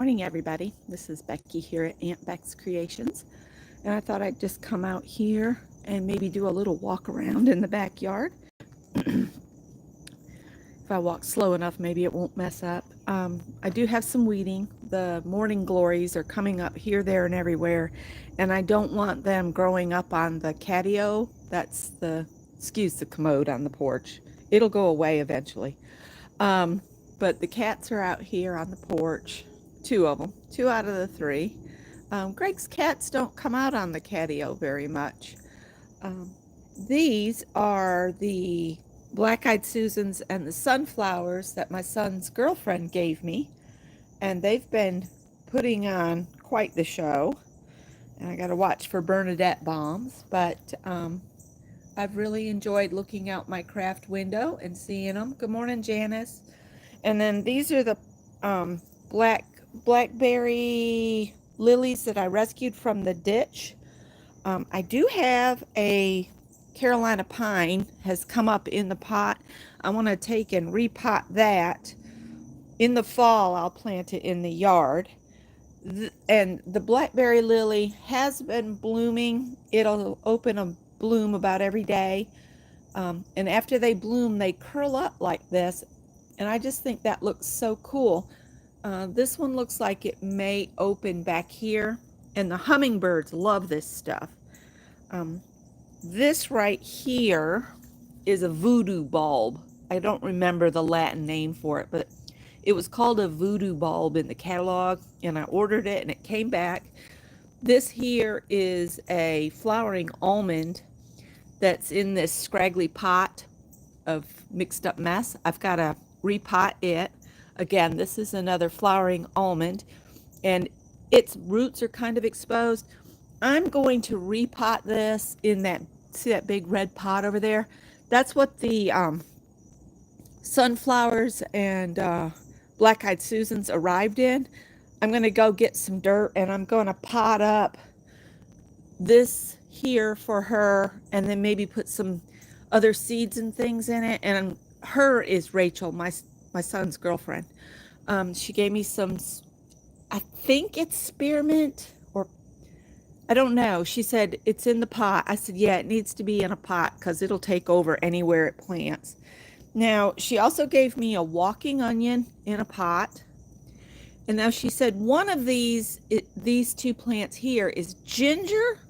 Morning, everybody. This is Becky here at Aunt Beck's Creations, and I thought I'd just come out here and maybe do a little walk around in the backyard. If I walk slow enough, maybe it won't mess up. I do have some weeding. The morning glories are coming up here, there, and everywhere, and I don't want them growing up on the catio. Excuse the commode on the porch. It'll go away eventually. But the cats are out here on the porch, two of them, two out of the three. Greg's cats don't come out on the catio very much. Um, these are the black-eyed Susans and the sunflowers that my son's girlfriend gave me, and they've been putting on quite the show. And I got to watch for Bernadette bombs, but I've really enjoyed looking out my craft window and seeing them. Good morning, Janice. And then these are the blackberry lilies that I rescued from the ditch. I do have a Carolina pine has come up in the pot. I want to take and repot that. In the fall, I'll plant it in the yard. And the blackberry lily has been blooming. It'll open a bloom about every day. And after they bloom, they curl up like this. And I just think that looks so cool. This one looks like it may open back here. And the hummingbirds love this stuff. This right here is a voodoo bulb. I don't remember the Latin name for it, but it was called a voodoo bulb in the catalog, and I ordered it and it came back. This here is a flowering almond that's in this scraggly pot of mixed up mess. I've got to repot it. Again, this is another flowering almond, and its roots are kind of exposed. I'm going to repot this in that, see that big red pot over there? That's what the sunflowers and black-eyed Susans arrived in. I'm going to go get some dirt and I'm going to pot up this here for her, and then maybe put some other seeds and things in it. And her is Rachel, my son's girlfriend. She gave me some, I think it's spearmint, or I don't know. She said it's in the pot. I said, yeah, it needs to be in a pot because it'll take over anywhere it plants. Now, she also gave me a walking onion in a pot. And now she said one of these two plants here is ginger.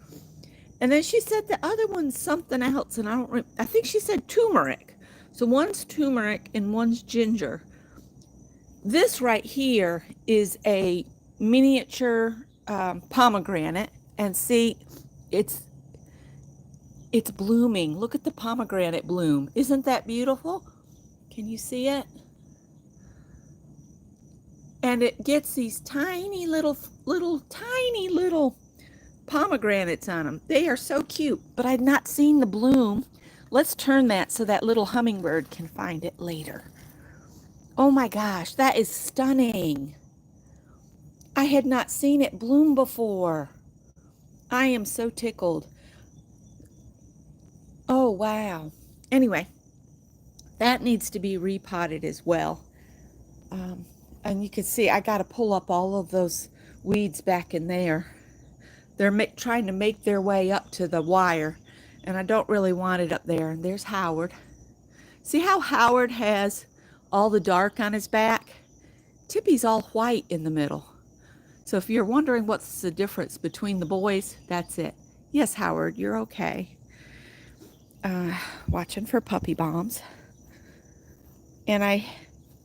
And then she said the other one's something else. And I think she said turmeric. So one's turmeric and one's ginger. This right here is a miniature pomegranate. And see, it's blooming. Look at the pomegranate bloom. Isn't that beautiful? Can you see it? And it gets these tiny little pomegranates on them. They are so cute, but I'd not seen the bloom. Let's turn that so that little hummingbird can find it later. Oh my gosh, that is stunning. I had not seen it bloom before. I am so tickled. Oh, wow. Anyway, that needs to be repotted as well. And you can see I got to pull up all of those weeds back in there. They're trying to make their way up to the wire, and I don't really want it up there. And there's Howard. See how Howard has all the dark on his back? Tippy's all white in the middle. So if you're wondering what's the difference between the boys, that's it. Yes, Howard, you're okay. Watching for puppy bombs. And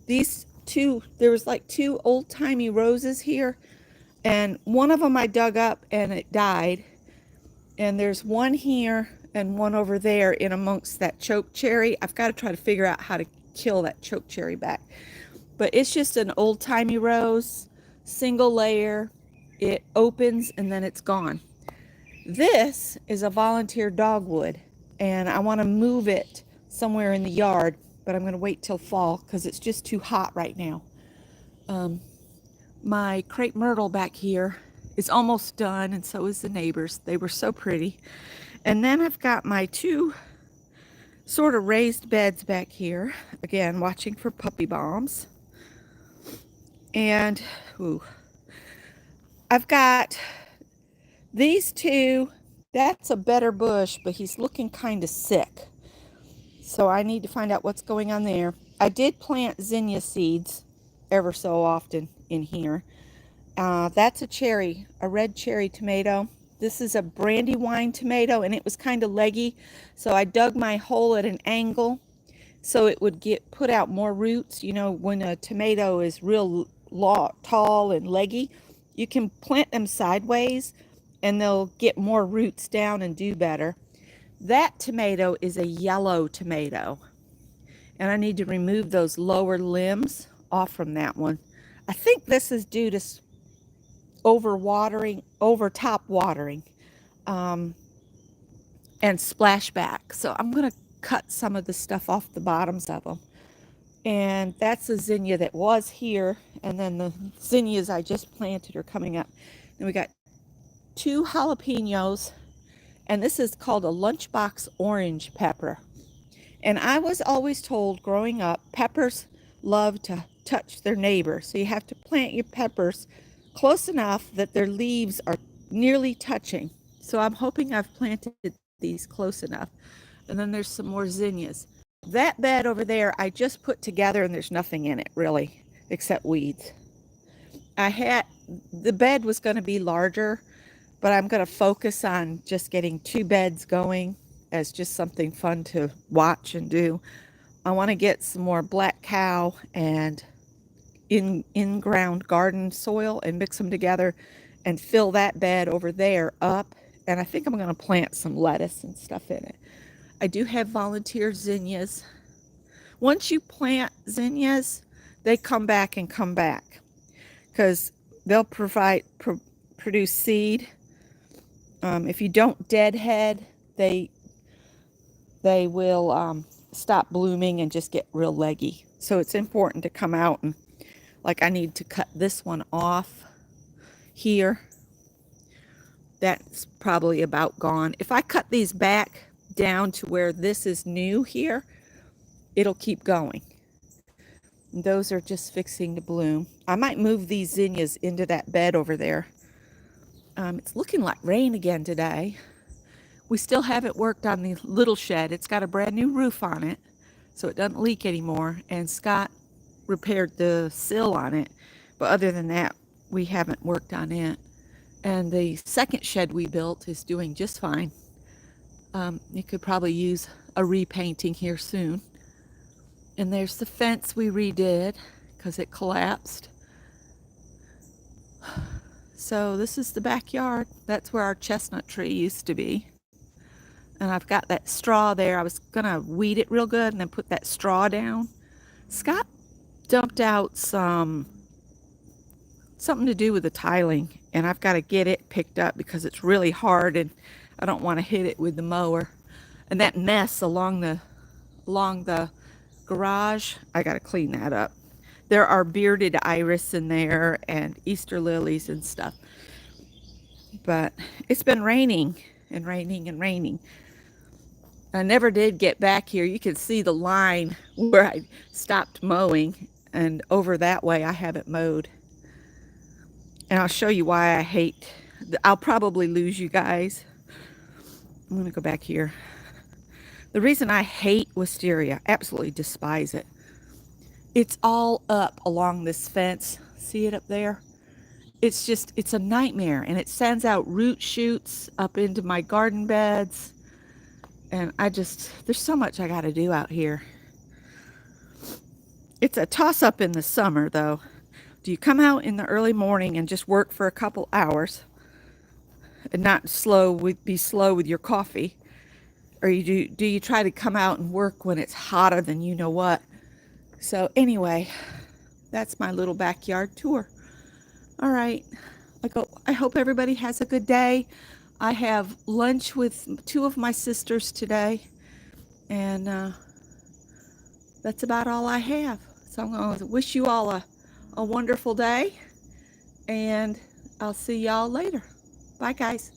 these two, there was like two old-timey roses here, and one of them I dug up and it died. And there's one here and one over there in amongst that choke cherry. I've got to try to figure out how to kill that choke cherry back. But it's just an old-timey rose, single layer. It opens and then it's gone. This is a volunteer dogwood, and I want to move it somewhere in the yard, but I'm going to wait till fall because it's just too hot right now. My crepe myrtle back here is almost done, and so is the neighbors. They were so pretty. And then I've got my two sort of raised beds back here. Again, watching for puppy bombs. And, ooh, I've got these two. That's a better bush, but he's looking kind of sick. So I need to find out what's going on there. I did plant zinnia seeds ever so often in here. That's a cherry, a red cherry tomato. This is a brandywine tomato, and it was kind of leggy. So I dug my hole at an angle so it would put out more roots. You know, when a tomato is real tall and leggy, you can plant them sideways and they'll get more roots down and do better. That tomato is a yellow tomato, and I need to remove those lower limbs off from that one. I think this is due to over top watering, and splashback. So I'm going to cut some of the stuff off the bottoms of them. And that's a zinnia that was here, and then the zinnias I just planted are coming up. And we got 2 jalapenos, and this is called a lunchbox orange pepper. And I was always told growing up, peppers love to touch their neighbor. So you have to plant your peppers close enough that their leaves are nearly touching. So I'm hoping I've planted these close enough. And then there's some more zinnias. That bed over there I just put together, and there's nothing in it really except weeds. The bed was going to be larger, but I'm going to focus on just getting 2 beds going as just something fun to watch and do. I want to get some more black cow and in-ground garden soil and mix them together and fill that bed over there up. And I think I'm going to plant some lettuce and stuff in it. I do have volunteer zinnias. Once you plant zinnias, they come back and come back because they'll produce seed. If you don't deadhead, they will stop blooming and just get real leggy. So it's important to come out and, like, I need to cut this one off here. That's probably about gone. If I cut these back down to where this is new here, it'll keep going. And those are just fixing to bloom. I might move these zinnias into that bed over there. It's looking like rain again today. We still haven't worked on the little shed. It's got a brand new roof on it, so it doesn't leak anymore. And Scott repaired the sill on it. But other than that, we haven't worked on it. And the second shed we built is doing just fine. It could probably use a repainting here soon. And there's the fence we redid because it collapsed. So this is the backyard. That's where our chestnut tree used to be. And I've got that straw there. I was going to weed it real good and then put that straw down. Scott dumped out something to do with the tiling, and I've got to get it picked up because it's really hard and I don't want to hit it with the mower. And that mess along the garage, I got to clean that up. There are bearded iris in there and Easter lilies and stuff. But it's been raining and raining and raining. I never did get back here. You can see the line where I stopped mowing, and over that way I haven't mowed. And I'll show you why I hate. I'll probably lose you guys. I'm going to go back here. The reason I hate wisteria, absolutely despise it. It's all up along this fence. See it up there? It's a nightmare, and it sends out root shoots up into my garden beds. And there's so much I got to do out here. It's a toss-up in the summer, though. Do you come out in the early morning and just work for a couple hours and not be slow with your coffee? Or do you try to come out and work when it's hotter than you know what? So anyway, that's my little backyard tour. All right. I hope everybody has a good day. I have lunch with 2 of my sisters today, and that's about all I have. So I'm going to wish you all a wonderful day, and I'll see y'all later. Bye, guys.